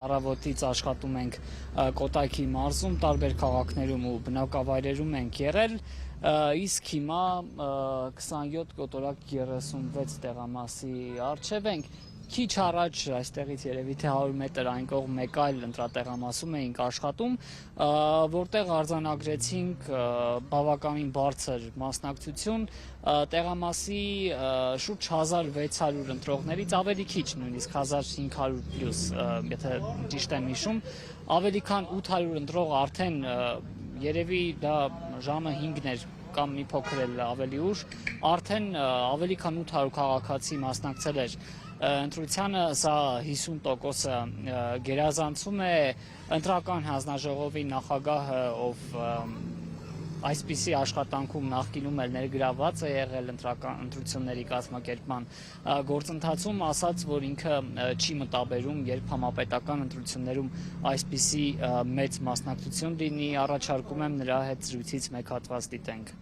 Առավոտից աշխատում ենք Կոտայքի մարզում, տարբեր քաղաքներում ու բնակավայրերում ենք եղել, իսկ հիմա 27 կոտորակ 36 տեղամասի առջև ենք, քիչ առաջ այստեղից երևի թե 100 մետր այն կողմ մեկ այլ ընտրատեղամասում էինք աշխատում, որտեղ արձանագրեցինք բավականին բարձր մասնակցություն, տեղամասի շուրջ 1600 ընտրողներից ավելի քիչ, նույնիսկ 1500 պլյուս, եթե ճիշտ եմ հիշում, ավելի քան 800 ընտրող արդեն երևի դա ժամը 5-ն էր կամ մի փոքր էլ ավելի ուշ, արդեն ավելի քան 800 քաղաքացի մասնակցել էր ընտրությանը, սա 50%-ը գերազանցում է ընտրական հանձնաժողովի նախագահը, ով այսպիսի աշխատանքում նախկինում էլ ներգրավված է եղել ընտրությունների կազմակերպման գործընթացում, ասաց, որ ինքը չի մտաբերում, երբ համապետական ընտրություններում այսպիսի մեծ մասնակցություն լինի, առաջարկում եմ նրա հետ զրույցից մեկ հատված դիտենք։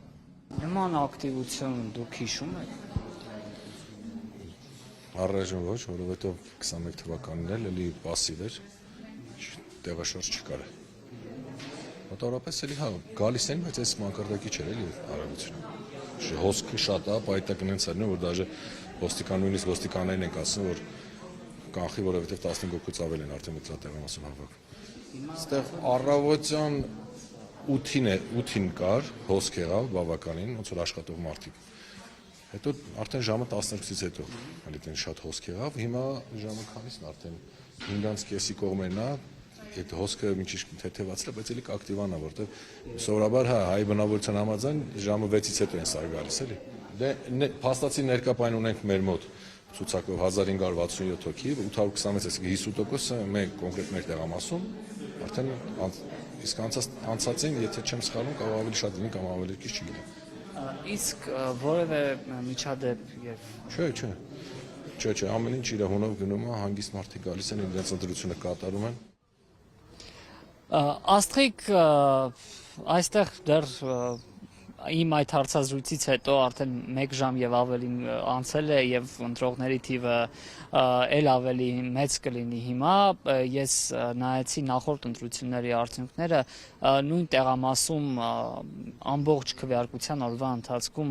Նման ակտիվություն դուք հիշում եք։ Առայժմ ոչ, որովհետև 21 թվականին էլ էլի պասիվ էր, տեղաշարժ չկար։ Մոտավորապես էլի գալիս են, բայց այս մակարդակի չէր էլի արագությունը։ Հոսքը շատ է, պայտակն հենց այդն է, որ դաժե նույնիսկ ոստիկաններին ենք ասում, որ կանխի, որովհետև 15 հոգուց ավել են արդեն ընտրատեղամասում հավաքվում։ Այստեղ առավոտյան 8-ին կար, հոսք եղավ բավականին, ոնց որ աշխատող մարդիկ։ Հետո արդեն ժամը 12-ից հետո այդտեղ շատ հոսք եղավ, հիմա ժամը քանիսն արդեն 5:30-ի կողմերն է, այդ հոսքը մինչի թեթևացել է, բայց էլի կակտիվանա, որտեղ սովորաբար հայ բնավորության համաձայն ժամը 6-ից հետո են սար գալիս, էլի։ Դե փաստացի ներկապայն ունենք մեր մոտ ցուցակով 1567 հոգի, 826, այսինքն 50%-ը մենք կոնկրետ մեր տեղամասում, արդեն իսկ անցածին, եթե չեմ սխալվում, կարող ավելի շատ լինի կամ ավելի քիչ չգիտեմ։ Իսկ որևէ միջադեպ եւ Չէ, ամեն ինչ իր հունով գնում է, հանգիստ մարդիկ գալիս են, իրենց ընտրությունը կատարում են։ Աստղիկ այստեղ դեռ իմ այդ հարցազրույցից հետո արդեն 1 ժամ եւ ավելին անցել է եւ ընտրողների թիվը էլ ավելի մեծ կլինի հիմա, ես նայեցի նախորդ ընտրությունների արդյունքները, նույն տեղամասում ամբողջ քվեարկության օրվա ընթացքում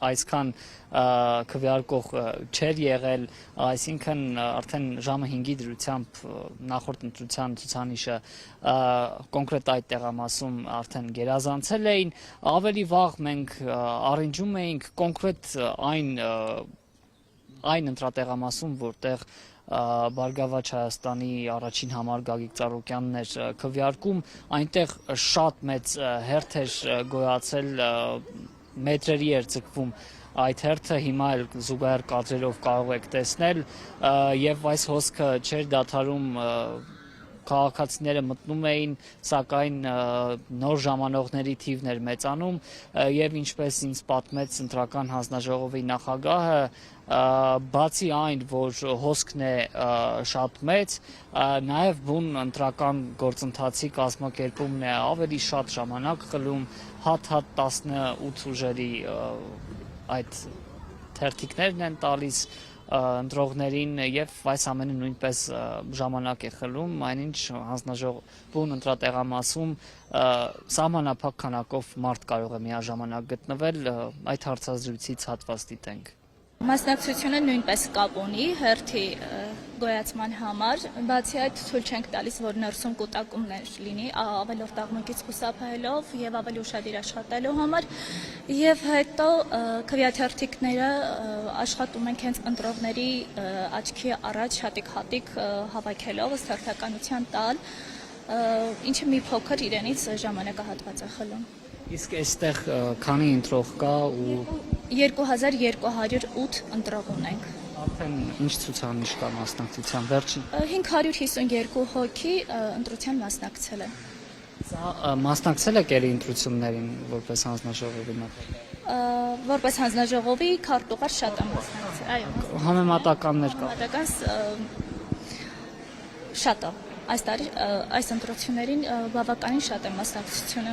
այսքան քվեարկող չէր եղել, այսինքն արդեն ժամը 5-ի դրությամբ նախորդ ընտրության ցուցանիշը կոնկրետ այդ տեղամասում արդեն գերազանցել էին, ավելի վաղ մենք առնջում էինք կոնկրետ այն ընտրատեղամասում, որտեղ Բարգավաճ Հայաստանի առաջին համար Գագիկ Ծառուկյանն էր քվեարկում, այնտեղ շատ մեծ հերթ էր գոյացել, մետրերի էր ձգվում այդ հերթը, հիմա էլ զուգահեռ կադրերով կարող եք տեսնել, եւ այս հոսքը չէր դադարում, քաղաքացիները մտնում էին, սակայն նոր ժամանողների թիվն էր մեծանում եւ ինչպես ինձ պատմեց ընտրական հանձնաժողովի նախագահը, բացի այն, որ հոսքն է շատ մեծ, նաեւ բուն ընտրական գործընթացի կազմակերպումն է ավելի շատ ժամանակ խլում, հատ 18 ուժերի այդ թերթիկներն են տալիս ընտրողներին եւ այս ամենը նույնպես ժամանակ է խլում, այնինչ հանձնաժողովում ընտրատեղամասում սահմանափակ քանակով մարդ կարող է միաժամանակ գտնվել, այդ հարցազրույցից հատված դիտենք։ Մասնակցությունը նույնպես կապ ունի հերթի գոյացման համար, բացի այդ ցույց չենք տալիս, որ ներսում կուտակումներ լինի, ավելորդ աղմուկից խուսափելով եւ ավելի ուշադիր աշխատելու համար, եւ հետո քվեաթերթիկները աշխատում ենք հենց ընտրողների աչքի առաջ հատիկ հավաքելով ըստ հերթականության տալ, ինչը մի փոքր իրենից ժամանակահատված է խլում։ Իսկ այստեղ քանի ընտրող կա ու 2208 ընտրող ունենք։ Արդեն ինչ ցուցանիշ կա մասնակցության վերջին։ 552 հոգի ընտրության մասնակցել են։ Սա մասնակցել եք ելի ընտրություններին որպես հանձնաժողովի նախագահ։ Որպես հանձնաժողովի քարտուղար շատ եմ մասնակցել, այո։ Համեմատականներ կա։ Համեմատական շատ է։ Այս տարի այս ընտրություններին բավականին շատ է մասնակցությունը։